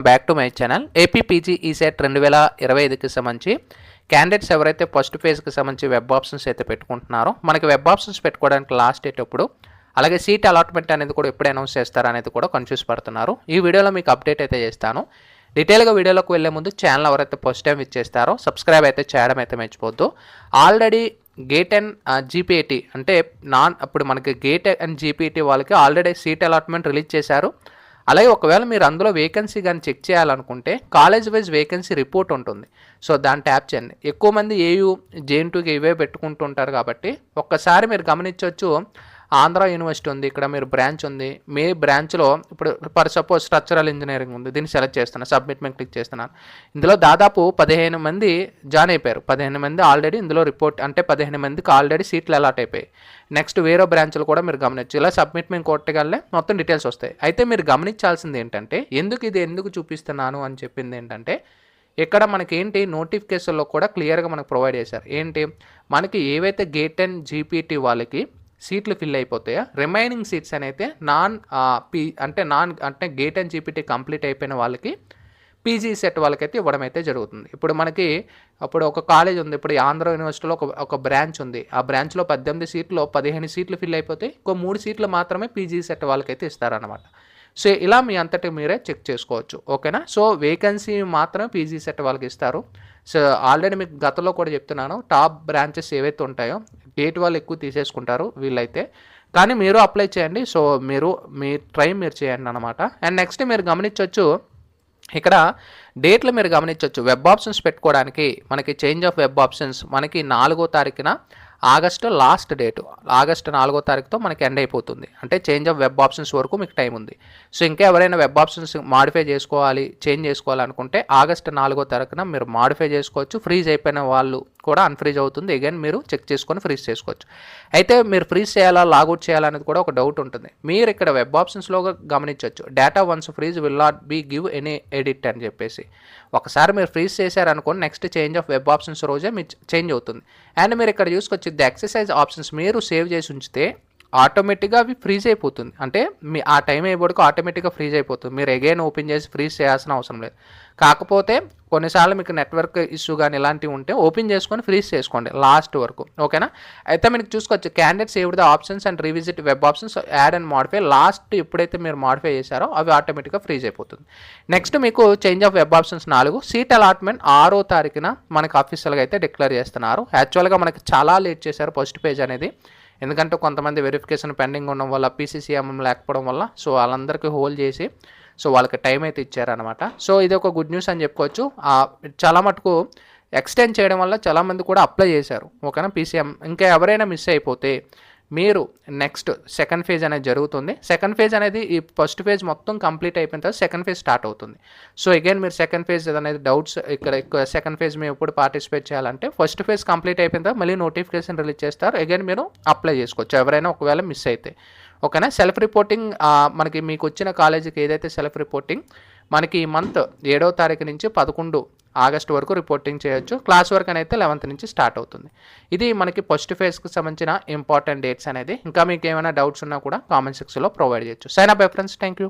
Back to my channel. AP PG ECET 2025కి సంబంధించి candidates ఎవరైతే ఫస్ట్ ఫేజ్కి సంబంధించి వెబ్ ఆప్షన్స్ అయితే పెట్టుకుంటున్నారో మనకి వెబ్ ఆప్షన్స్ పెట్టుకోవడానికి లాస్ట్ డేట్ ఎప్పుడు, అలాగే సీట్ అలాట్మెంట్ అనేది కూడా ఎప్పుడు అనౌన్స్ చేస్తారు అనేది కూడా కన్ఫ్యూజ్ పడుతున్నారు. ఈ వీడియోలో మీకు అప్డేట్ అయితే చేస్తాను. డీటెయిల్గా వీడియోలోకి వెళ్ళే ముందు ఛానల్ ఎవరైతే ఫస్ట్ టైం ఇచ్చేస్తారో సబ్స్క్రైబ్ అయితే చేయడం అయితే మర్చిపోద్దు. ఆల్రెడీ గేట్ అండ్ జీపీఏటీ అంటే అప్పుడు మనకి గేట్ అండ్ జీపీఏటీ వాళ్ళకి ఆల్రెడీ సీట్ అలాట్మెంట్ రిలీజ్ చేశారు. అలాగే ఒకవేళ మీరు అందులో వేకెన్సీ కానీ చెక్ చేయాలనుకుంటే కాలేజ్ వైజ్ వేకెన్సీ రిపోర్ట్ ఉంటుంది. సో దాన్ని ట్యాప్ చేయండి. ఎక్కువ మంది ఏయూ జేఎన్టీయూకి ఇవే పెట్టుకుంటుంటారు కాబట్టి ఒక్కసారి మీరు గమనించవచ్చు. ఆంధ్ర యూనివర్సిటీ ఉంది, ఇక్కడ మీరు బ్రాంచ్ ఉంది. మీ బ్రాంచ్లో ఇప్పుడు ఫర్ సపోజ్ స్ట్రక్చరల్ ఇంజనీరింగ్ ఉంది, దీన్ని సెలెక్ట్ చేస్తున్నాను, సబ్మిట్ మీద క్లిక్ చేస్తున్నాను. ఇందులో దాదాపు 15 మంది జాయిన్ అయిపోయారు. 15 మంది ఆల్రెడీ ఇందులో రిపోర్ట్ అంటే 15 మందికి ఆల్రెడీ సీట్లు అలాట్ అయిపోయాయి. నెక్స్ట్ వేరే బ్రాంచ్లు కూడా మీరు గమనించు. ఇలా సబ్మిట్ మీద కొట్టగలనే మొత్తం డీటెయిల్స్ వస్తాయి. అయితే మీరు గమనించాల్సింది ఏంటంటే ఎందుకు చూపిస్తున్నాను అని చెప్పింది ఏంటంటే ఇక్కడ మనకి ఏంటి నోటిఫికేషన్లో కూడా క్లియర్గా మనకు ప్రొవైడ్ చేశారు. ఏంటి మనకి ఏవైతే గేట్ అండ్ జీపీటీ వాళ్ళకి సీట్లు ఫిల్ అయిపోతాయో రిమైనింగ్ సీట్స్ అయితే అంటే గేట్ అండ్ జీపీటీ కంప్లీట్ అయిపోయిన వాళ్ళకి పీజీ సెట్ వాళ్ళకైతే ఇవ్వడం అయితే జరుగుతుంది. ఇప్పుడు మనకి అప్పుడు ఒక కాలేజ్ ఉంది, ఇప్పుడు ఆంధ్ర యూనివర్సిటీలో ఒక బ్రాంచ్ ఉంది. ఆ బ్రాంచ్లో 18 సీట్లు 15 సీట్లు ఫిల్ అయిపోతాయి. ఇంకో 3 సీట్లు మాత్రమే పీజీ సెట్ వాళ్ళకైతే ఇస్తారనమాట. సో ఇలా మీ అంతటి మీరే చెక్ చేసుకోవచ్చు. ఓకేనా. సో వేకెన్సీ మాత్రమే పీజీ సెట్ వాళ్ళకి ఇస్తారు. సో ఆల్రెడీ మీకు గతంలో కూడా చెప్తున్నాను, టాప్ బ్రాంచెస్ ఏవైతే ఉంటాయో గేట్ వాళ్ళు ఎక్కువ తీసేసుకుంటారు వీళ్ళైతే. కానీ మీరు అప్లై చేయండి. సో మీ ట్రై మీరు చేయండి అనమాట. అండ్ నెక్స్ట్ మీరు గమనించవచ్చు, ఇక్కడ డేట్లు మీరు గమనించవచ్చు. వెబ్ ఆప్షన్స్ పెట్టుకోవడానికి మనకి చేంజ్ ఆఫ్ వెబ్ ఆప్షన్స్ మనకి 4వ తారీఖున ఆగస్టు లాస్ట్ డేటు. ఆగస్టు 4వ తారీఖుతో మనకి ఎండ్ అయిపోతుంది. అంటే చేంజ్ ఆఫ్ వెబ్ ఆప్షన్స్ వరకు మీకు టైం ఉంది. సో ఇంకా ఎవరైనా వెబ్ ఆప్షన్స్ మాడిఫై చేసుకోవాలి, చేంజ్ చేసుకోవాలనుకుంటే ఆగస్టు 4వ తారీఖున మీరు మాడిఫై చేసుకోవచ్చు. ఫ్రీజ్ అయిపోయిన వాళ్ళు కూడా అన్ఫ్రీజ్ అవుతుంది. అగైన్ మీరు చెక్ చేసుకొని ఫ్రీజ్ చేసుకోవచ్చు. అయితే మీరు ఫ్రీజ్ చేయాలా లాగౌట్ చేయాలనేది కూడా ఒక డౌట్ ఉంటుంది. మీరు ఇక్కడ వెబ్ ఆప్షన్స్లో గమనించవచ్చు, data once freeze will not be give any edit అని చెప్పేసి. ఒకసారి మీరు ఫ్రీజ్ చేశారనుకోండి, next change of web options రోజే మీకు చేంజ్ అవుతుంది. అండ్ మీరు ఇక్కడ చూసుకొచ్చి ది ఎక్సర్సైజ్ ఆప్షన్స్ మీరు సేవ్ చేసి ఉంచితే ఆటోమేటిక్గా అవి ఫ్రీజ్ అయిపోతుంది. అంటే మీ ఆ టైం అయిపోవడానికి ఆటోమేటిక్గా ఫ్రీజ్ అయిపోతుంది. మీరు అగైన్ ఓపెన్ చేసి ఫ్రీజ్ చేయాల్సిన అవసరం లేదు. కాకపోతే కొన్నిసార్లు మీకు నెట్వర్క్ ఇష్యూ కానీ ఇలాంటివి ఉంటే ఓపెన్ చేసుకొని ఫ్రీజ్ చేసుకోండి లాస్ట్ వరకు. ఓకేనా. అయితే మీకు చూసుకోవచ్చు candidates saved the options and revisit web options add and modify. Last ఎప్పుడైతే మీరు మాడిఫై చేశారో అవి ఆటోమేటిక్గా ఫ్రీజ్ అయిపోతుంది. నెక్స్ట్ మీకు change of web options 4 seat allotment 6వ తారీఖున మనకు అఫీషియల్గా అయితే డిక్లేర్ చేస్తున్నారు. యాక్చువల్గా మనకి చాలా లేట్ చేశారు ఫస్ట్ పేజ్ అనేది. ఎందుకంటే కొంతమంది వెరిఫికేషన్ పెండింగ్ ఉండడం వల్ల, పీసీసీఎంఎం లేకపోవడం వల్ల, సో వాళ్ళందరికీ హోల్డ్ చేసి సో వాళ్ళకి టైం అయితే ఇచ్చారనమాట. సో ఇది ఒక గుడ్ న్యూస్ అని చెప్పుకోవచ్చు. చాలా మటుకు ఎక్స్టెండ్ చేయడం వల్ల చాలామంది కూడా అప్లై చేశారు. ఓకేనా. పీసీఎం ఇంకా ఎవరైనా మిస్ అయిపోతే మీరు నెక్స్ట్ సెకండ్ ఫేజ్ అనేది జరుగుతుంది. సెకండ్ ఫేజ్ అనేది ఈ ఫస్ట్ ఫేజ్ మొత్తం కంప్లీట్ అయిపోయిన తర్వాత సెకండ్ ఫేజ్ స్టార్ట్ అవుతుంది. సో అగైన్ మీరు సెకండ్ ఫేజ్ అనేది డౌట్స్ ఇక్కడ సెకండ్ ఫేజ్ మేము ఎప్పుడు పార్టిసిపేట్ చేయాలంటే ఫస్ట్ ఫేజ్ కంప్లీట్ అయిపోయిన తర్వాత మళ్ళీ నోటిఫికేషన్ రిలీజ్ చేస్తారు. అగైన్ మీరు అప్లై చేసుకోవచ్చు ఎవరైనా ఒకవేళ మిస్ అయితే. ఓకేనా. సెల్ఫ్ రిపోర్టింగ్ మనకి మీకు వచ్చిన కాలేజీకి ఏదైతే సెల్ఫ్ రిపోర్టింగ్ మనకి ఈ మంత్ 7వ తారీఖు నుంచి 11 ఆగస్టు వరకు రిపోర్టింగ్ చేయొచ్చు. క్లాస్ వర్క్ అనేది 11th నుంచి స్టార్ట్ అవుతుంది. ఇది మనకి ఫస్ట్ ఫేజ్కి సంబంధించిన ఇంపార్టెంట్ డేట్స్ అనేది. ఇంకా మీకు ఏమైనా డౌట్స్ ఉన్నా కూడా కామెంట్ సెక్షన్లో ప్రొవైడ్ చేయొచ్చు. Sign up bye friends. Thank you.